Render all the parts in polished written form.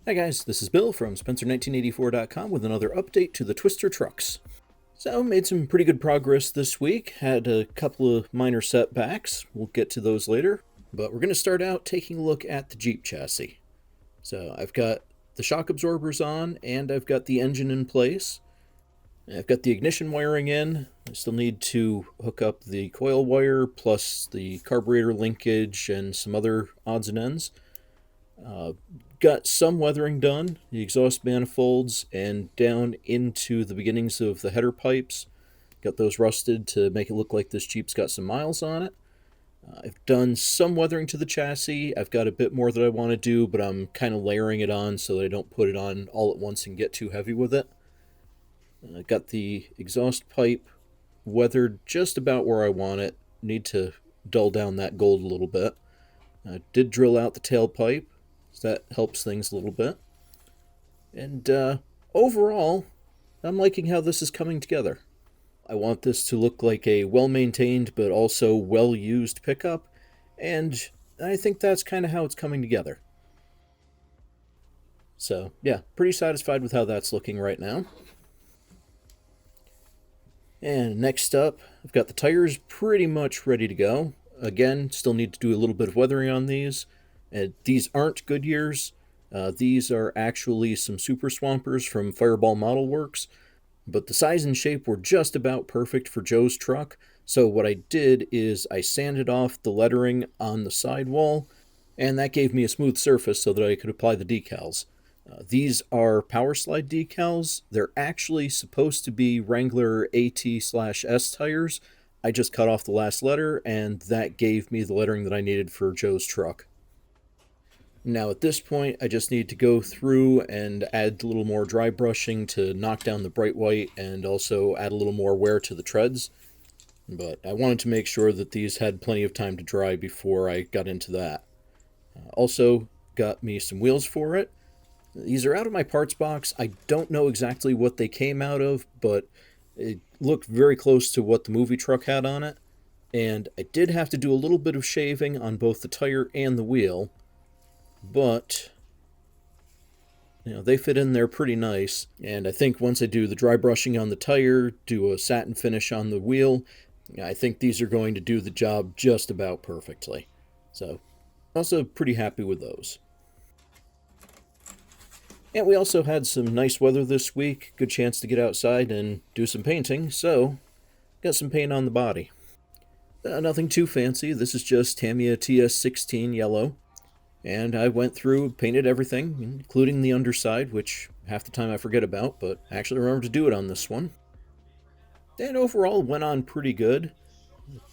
Hi guys, this is Bill from Spencer1984.com with another update to the Twister trucks. So, made some pretty good progress this week, had a couple of minor setbacks, we'll get to those later, but we're going to start out taking a look at the Jeep chassis. So, I've got the shock absorbers on, and I've got the engine in place. I've got the ignition wiring in. I still need to hook up the coil wire, plus the carburetor linkage, and some other odds and ends. Got some weathering done, the exhaust manifolds, and down into the beginnings of the header pipes. Got those rusted to make it look like this Jeep's got some miles on it. I've done some weathering to the chassis. I've got a bit more that I want to do, but I'm kind of layering it on so that I don't put it on all at once and get too heavy with it. Got the exhaust pipe weathered just about where I want it. Need to dull down that gold a little bit. Did drill out the tailpipe, so that helps things a little bit. And overall, I'm liking how this is coming together. I want this to look like a well-maintained but also well-used pickup, and I think that's kind of how it's coming together. So, yeah, pretty satisfied with how that's looking right now. And next up, I've got the tires pretty much ready to go. Again, still need to do a little bit of weathering on these. And these aren't Goodyears. These are actually some Super Swampers from Fireball Model Works. But the size and shape were just about perfect for Joe's truck. So what I did is I sanded off the lettering on the sidewall, and that gave me a smooth surface so that I could apply the decals. These are Power Slide decals. They're actually supposed to be Wrangler AT/S tires. I just cut off the last letter, and that gave me the lettering that I needed for Joe's truck. Now at this point, I just need to go through and add a little more dry brushing to knock down the bright white and also add a little more wear to the treads. But I wanted to make sure that these had plenty of time to dry before I got into that. Also got me some wheels for it. These are out of my parts box. I don't know exactly what they came out of, but it looked very close to what the movie truck had on it. And I did have to do a little bit of shaving on both the tire and the wheel, but they fit in there pretty nice. And I think once I do the dry brushing on the tire, do a satin finish on the wheel, I think these are going to do the job just about perfectly. So, also pretty happy with those. And we also had some nice weather this week, good chance to get outside and do some painting, so got some paint on the body. Nothing too fancy, this is just Tamiya TS16 yellow. And I went through, painted everything, including the underside, which half the time I forget about, but I actually remember to do it on this one. And overall, went on pretty good.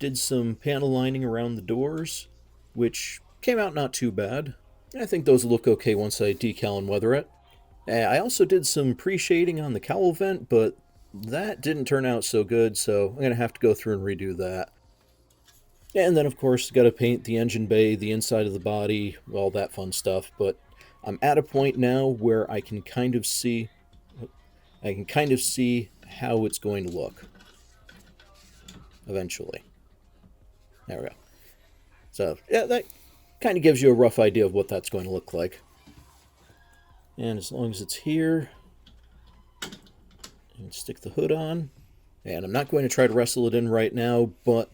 Did some panel lining around the doors, which came out not too bad. I think those will look okay once I decal and weather it. I also did some pre-shading on the cowl vent, but that didn't turn out so good, so I'm going to have to go through and redo that. And then, of course, got to paint the engine bay, the inside of the body, all that fun stuff. But I'm at a point now where I can kind of see how it's going to look eventually. There we go. So, yeah, that kind of gives you a rough idea of what that's going to look like. And as long as it's here, and stick the hood on. And I'm not going to try to wrestle it in right now, but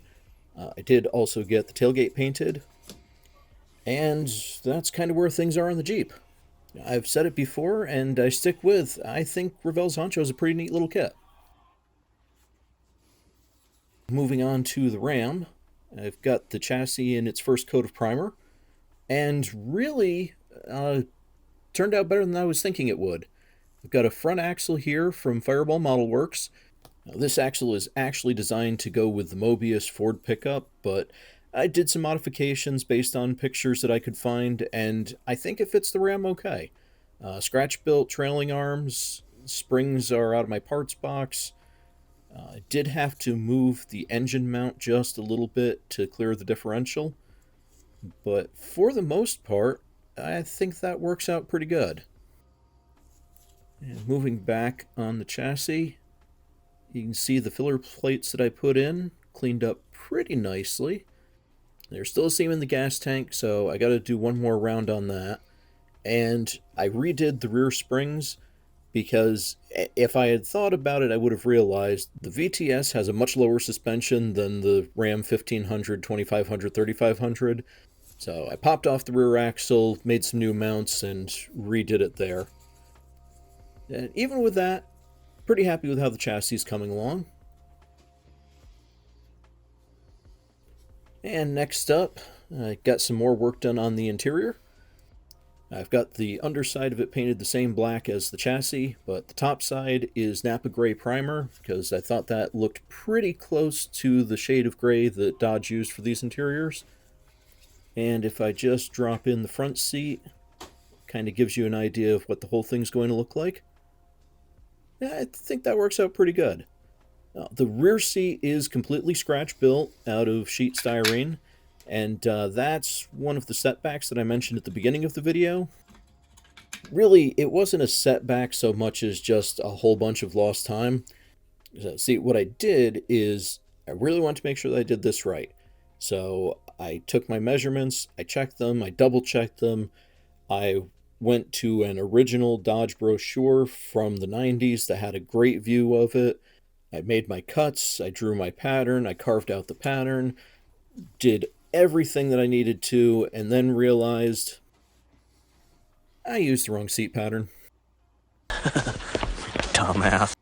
I did also get the tailgate painted. And that's kind of where things are on the Jeep. I've said it before, and I stick with, I think Revell's Honcho is a pretty neat little kit. Moving on to the Ram, I've got the chassis in its first coat of primer, and really turned out better than I was thinking it would. I've got a front axle here from Fireball Model Works. Now, this axle is actually designed to go with the Mobius Ford pickup, but I did some modifications based on pictures that I could find, and I think it fits the Ram okay. Scratch-built trailing arms, springs are out of my parts box. I did have to move the engine mount just a little bit to clear the differential, but for the most part, I think that works out pretty good. And moving back on the chassis, you can see the filler plates that I put in cleaned up pretty nicely. There's still a seam in the gas tank, so I got to do one more round on that. And I redid the rear springs because if I had thought about it, I would have realized the VTS has a much lower suspension than the Ram 1500, 2500, 3500. So I popped off the rear axle, made some new mounts, and redid it there. And even with that, pretty happy with how the chassis is coming along. And next up, I got some more work done on the interior. I've got the underside of it painted the same black as the chassis, but the top side is Napa Gray primer because I thought that looked pretty close to the shade of gray that Dodge used for these interiors. And if I just drop in the front seat, kind of gives you an idea of what the whole thing's going to look like. Yeah, I think that works out pretty good. Now, the rear seat is completely scratch built out of sheet styrene, and that's one of the setbacks that I mentioned at the beginning of the video. Really, it wasn't a setback so much as just a whole bunch of lost time. So, see, what I did is I really wanted to make sure that I did this right. So I took my measurements, I checked them, I double-checked them. I went to an original Dodge brochure from the 90s that had a great view of it. I made my cuts, I drew my pattern, I carved out the pattern, did everything that I needed to, and then realized I used the wrong seat pattern. Dumbass.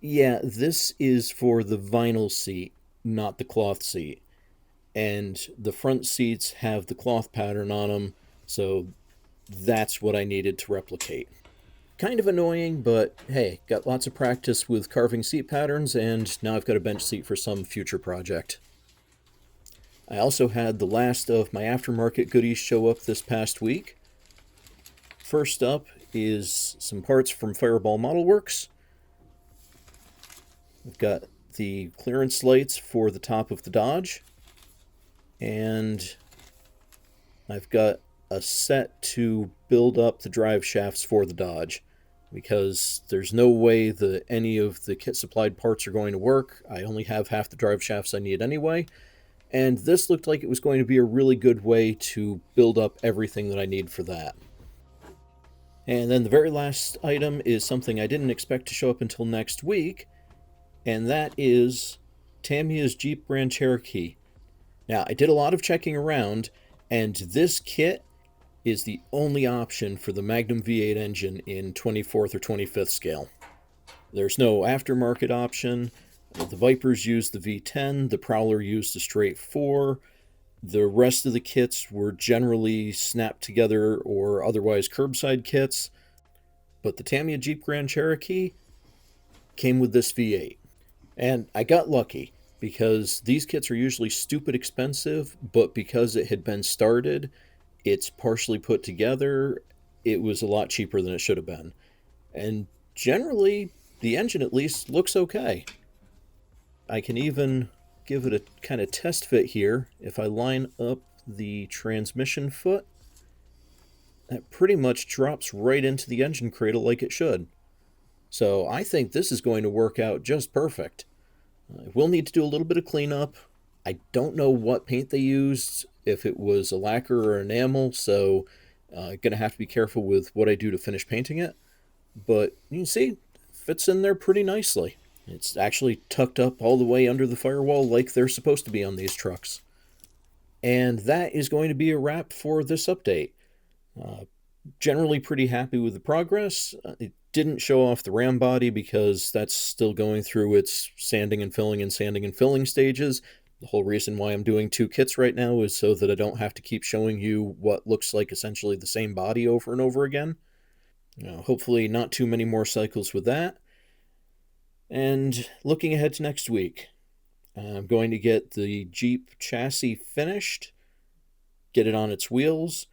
Yeah, this is for the vinyl seat, not the cloth seat. And the front seats have the cloth pattern on them, so that's what I needed to replicate. Kind of annoying, but hey, got lots of practice with carving seat patterns, and now I've got a bench seat for some future project. I also had the last of my aftermarket goodies show up this past week. First up is some parts from Fireball Model Works. We've got the clearance lights for the top of the Dodge, and I've got a set to build up the drive shafts for the Dodge, because there's no way that any of the kit supplied parts are going to work. I only have half the drive shafts I need anyway, and this looked like it was going to be a really good way to build up everything that I need for that. And then the very last item is something I didn't expect to show up until next week, and that is Tamiya's Jeep Grand Cherokee. Now, I did a lot of checking around, and this kit is the only option for the Magnum V8 engine in 24th or 25th scale. There's no aftermarket option. The Vipers used the V10, the Prowler used the straight 4. The rest of the kits were generally snapped together or otherwise curbside kits. But the Tamiya Jeep Grand Cherokee came with this V8. And I got lucky, because these kits are usually stupid expensive, but because it had been started, it's partially put together, it was a lot cheaper than it should have been. And generally, the engine at least looks okay. I can even give it a kind of test fit here. If I line up the transmission foot, that pretty much drops right into the engine cradle like it should. So I think this is going to work out just perfect. We'll need to do a little bit of cleanup. I don't know what paint they used, if it was a lacquer or enamel, so gonna have to be careful with what I do to finish painting it. But you can see, it fits in there pretty nicely. It's actually tucked up all the way under the firewall like they're supposed to be on these trucks. And that is going to be a wrap for this update. Generally pretty happy with the progress. It didn't show off the Ram body because that's still going through its sanding and filling stages. The whole reason why I'm doing 2 kits right now is so that I don't have to keep showing you what looks like essentially the same body over and over again. Hopefully not too many more cycles with that. And looking ahead to next week, I'm going to get the Jeep chassis finished, get it on its wheels,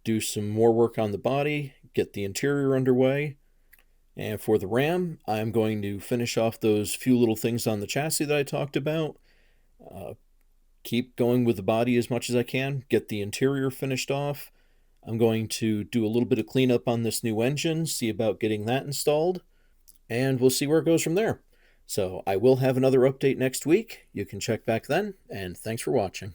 do some more work on the body, get the interior underway. And for the Ram, I'm going to finish off those few little things on the chassis that I talked about. Keep going with the body as much as I can, get the interior finished off. I'm going to do a little bit of cleanup on this new engine, see about getting that installed, and we'll see where it goes from there. So I will have another update next week. You can check back then, and thanks for watching.